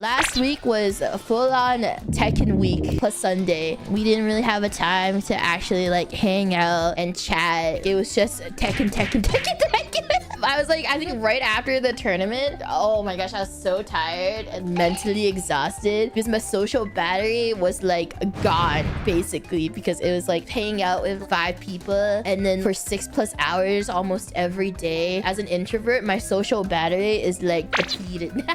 Last week was a full-on Tekken week plus Sunday. We didn't really have a time to actually like hang out and chat. It was just Tekken. I was like, I think right after the tournament, oh my gosh, I was so tired and mentally exhausted because my social battery was like gone basically, because it was like hanging out with 5 people and then for 6+ hours almost every day. As an introvert, my social battery is like depleted now.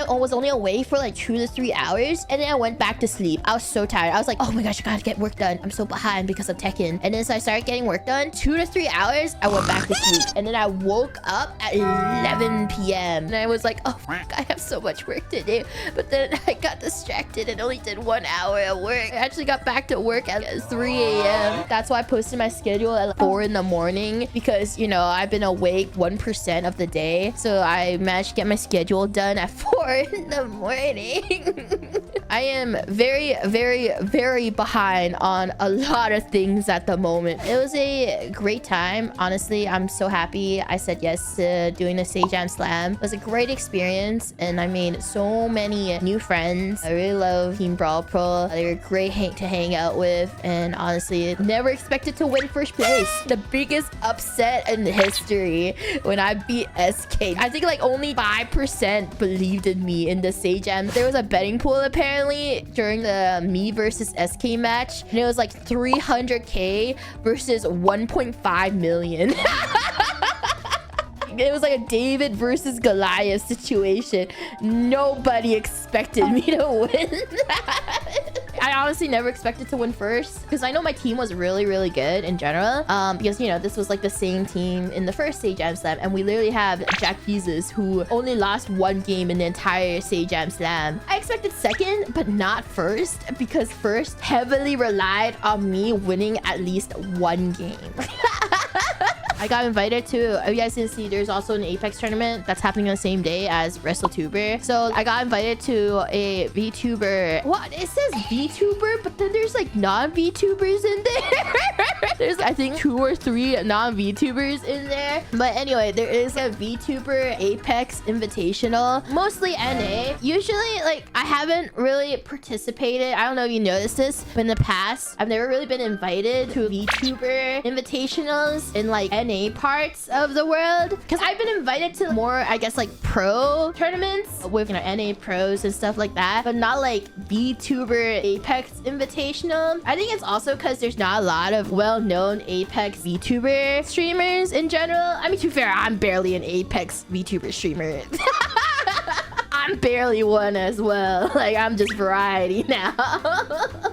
I was only awake for like 2 to 3 hours and then I went back to sleep. I was so tired. I was like, oh my gosh, I gotta get work done. I'm so behind because of Tekken. And then so I started getting work done. 2 to 3 hours, I went back to sleep. And then I woke up at 11 p.m. and I was like, oh fuck, I have so much work to do. But then I got distracted and only did 1 hour of work. I actually got back to work at 3 a.m. That's why I posted my schedule at 4 in the morning, because you know I've been awake 1% of the day. So I managed to get my schedule done at 4 in the morning. I am very behind on a lot of things at the moment. It was a great time. Honestly, I'm so happy I said yes to doing the Sage Jam Slam. It was a great experience and I made so many new friends. I really love Team Brawl Pro. They were great to hang out with, and honestly, never expected to win first place. The biggest upset in history when I beat SK. I think like only 5% believed in me in the Sage Jam. There was a betting pool apparently during the me versus SK match, and it was like 300k versus 1.5 million. It was like a David versus Goliath situation. Nobody expected me to win. I honestly never expected to win first, because I know my team was really good in general. Because you know this was like the same team in the first Sage Jam Slam, and we literally have Jack Jesus, who only lost 1 game in the entire Sage Jam Slam. I expected second, but not first, because first heavily relied on me winning at least 1 game. I got invited to, you guys didn't see, there's also an Apex tournament that's happening on the same day as WrestleTuber. So I got invited to a VTuber. What? It says VTuber, but then there's like non-VTubers in there. There's I think 2 or 3 non-VTubers in there. But anyway, there is a VTuber Apex Invitational, mostly NA. Usually, like, I haven't really participated. I don't know if you noticed this, but in the past, I've never really been invited to VTuber Invitationals in like NA parts of the world, because I've been invited to more, I guess, like pro tournaments with, you know, NA pros and stuff like that, but not like VTuber Apex Invitational. I think it's also because there's not a lot of well-known Apex VTuber streamers in general. I mean, to be fair, I'm barely an Apex VTuber streamer. I'm barely one as well. Like, I'm just variety now.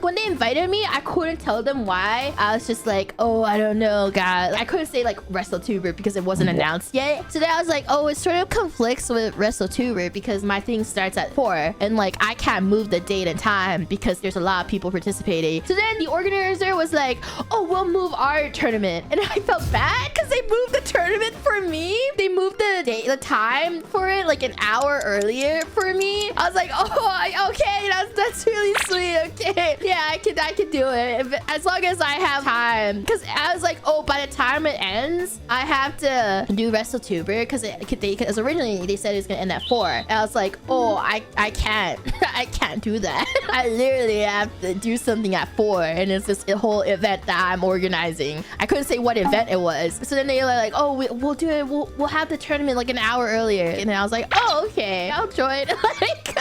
When they invited me, I couldn't tell them why. I was just like, oh, I don't know, God. I couldn't say like WrestleTuber because it wasn't announced yet. So then I was like, oh, it sort of conflicts with WrestleTuber because my thing starts at 4. And like, I can't move the date and time because there's a lot of people participating. So then the organizer was like, oh, we'll move our tournament. And I felt bad because they moved the tournament for me. They moved the date, the time for it like an hour earlier for me. I was like, oh, okay, that's really sweet. Okay, yeah, I can do it as long as I have time. Because I was like, oh, by the time it ends, I have to do WrestleTuber because originally they said it was gonna end at 4. And I was like, oh, I can't. I can't do that. I literally have to do something at 4, and it's this whole event that I'm organizing. I couldn't say what event it was. So then they were like, oh, we'll do it. We'll have the tournament like an hour earlier. And then I was like, oh, okay, I'll join. Like,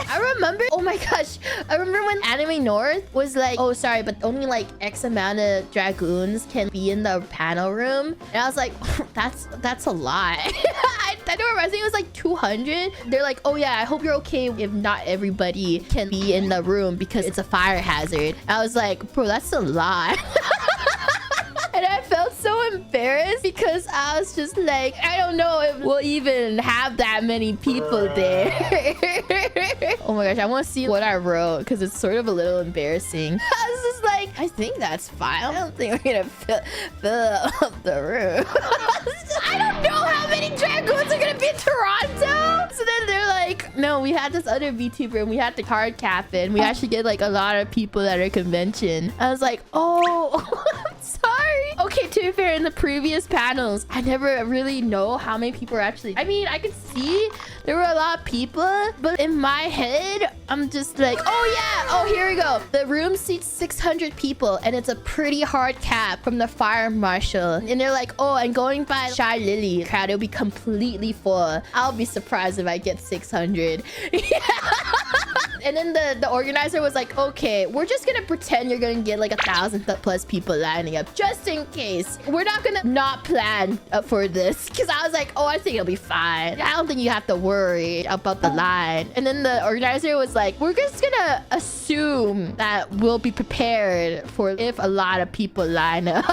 I remember, oh my gosh, I remember when Anime North was like, oh, sorry, but only like X amount of dragoons can be in the panel room. And I was like, that's a lot. I don't remember. I think it was like 200. They're like, oh yeah, I hope you're okay if not everybody can be in the room because it's a fire hazard. I was like, bro, that's a lot. And I felt so embarrassed because I was just like, I don't know if we'll even have that many people there. Oh my gosh, I want to see what I wrote because it's sort of a little embarrassing. I was just like, I think that's fine. I don't think we're gonna fill up the room. I don't know how many dragoons are gonna be in Toronto. So then they're like, no, we had this other VTuber and we had to hard cap it. And we actually get like a lot of people at our convention. I was like, oh, I'm sorry. sorry. Okay, to be fair, in the previous panels, I never really know how many people are actually... I mean, I could see there were a lot of people, but in my head, I'm just like, oh yeah, oh, here we go. The room seats 600 people, and it's a pretty hard cap from the fire marshal. And they're like, oh, and going by Shy Lily, crowd, it'll be completely full. I'll be surprised if I get 600. And then the organizer was like, okay, we're just gonna pretend you're gonna get like 1,000 plus people lining up just in case. We're not gonna not plan for this, because I was like, oh, I think it'll be fine. I don't think you have to worry about the line. And then the organizer was like, we're just gonna assume that we'll be prepared for if a lot of people line up.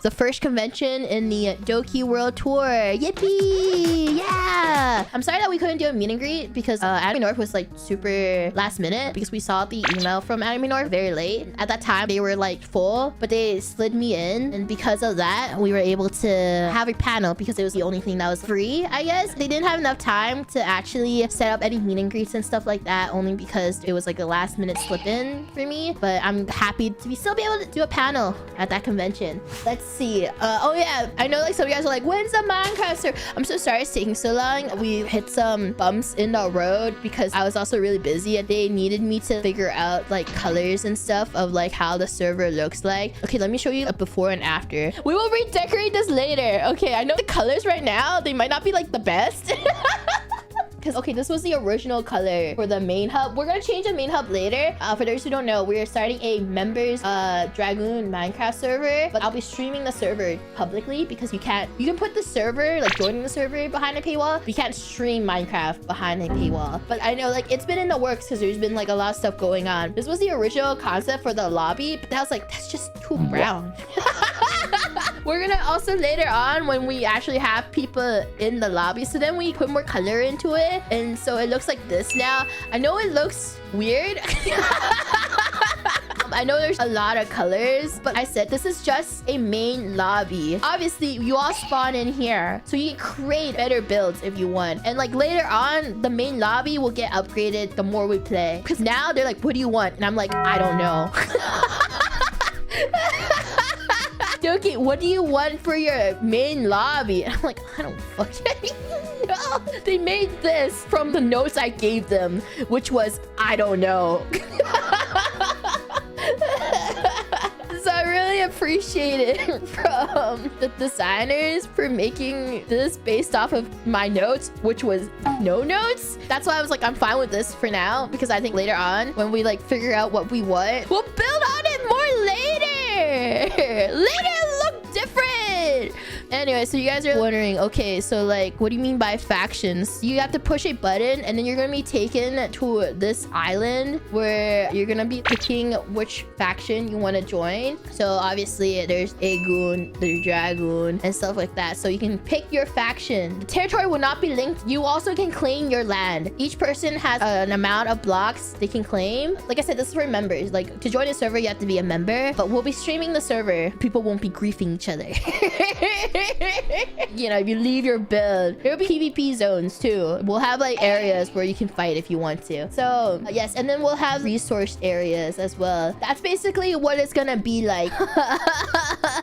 The first convention in the Doki World Tour. Yippee! Yeah! I'm sorry that we couldn't do a meet and greet because Anime North was like super last minute, because we saw the email from Anime North very late. At that time, they were like full, but they slid me in. And because of that, we were able to have a panel because it was the only thing that was free, I guess. They didn't have enough time to actually set up any meet and greets and stuff like that, only because it was like a last minute slip in for me. But I'm happy to still be able to do a panel at that convention. Let's see. Oh yeah, I know like some of you guys are like, when's the Minecraft server? I'm so sorry it's taking so long. We hit some bumps in the road because I was also really busy. They needed me to figure out like colors and stuff of like how the server looks like. Okay, let me show you a before and after. We will redecorate this later. Okay, I know the colors right now, they might not be like the best. Because, okay, this was the original color for the main hub. We're gonna change the main hub later. For those who don't know, we're starting a members Dragoon Minecraft server, but I'll be streaming the server publicly because you can put the server, like joining the server behind a paywall. But you can't stream Minecraft behind a paywall. But I know like it's been in the works because there's been like a lot of stuff going on. This was the original concept for the lobby, but that was like, that's just too brown. We're gonna also later on when we actually have people in the lobby, so then we put more color into it, and so it looks like this now. I know it looks weird. I know there's a lot of colors, but I said this is just a main lobby. Obviously, you all spawn in here, so you can create better builds if you want. And like later on, the main lobby will get upgraded the more we play. Because now they're like, what do you want? And I'm like, I don't know. Doki, what do you want for your main lobby? And I'm like, I don't fucking know. They made this from the notes I gave them, which was, I don't know. So I really appreciate it from the designers for making this based off of my notes, which was no notes. That's why I was like, I'm fine with this for now, because I think later on when we like figure out what we want, we'll build on it more later. Later it'll look different. Anyway, so you guys are wondering, okay, so like, what do you mean by factions? You have to push a button and then you're gonna be taken to this island where you're gonna be picking which faction you want to join. So obviously there's Aegon, there's Dragoon and stuff like that. So you can pick your faction. The territory will not be linked. You also can claim your land. Each person has an amount of blocks they can claim. Like I said, this is for members. Like to join a server, you have to be a member, but we'll be streaming the server. People won't be griefing each other. You know, if you leave your build, there'll be PvP zones too. We'll have like areas where you can fight if you want to. So yes, and then we'll have resource areas as well. That's basically what it's gonna be like.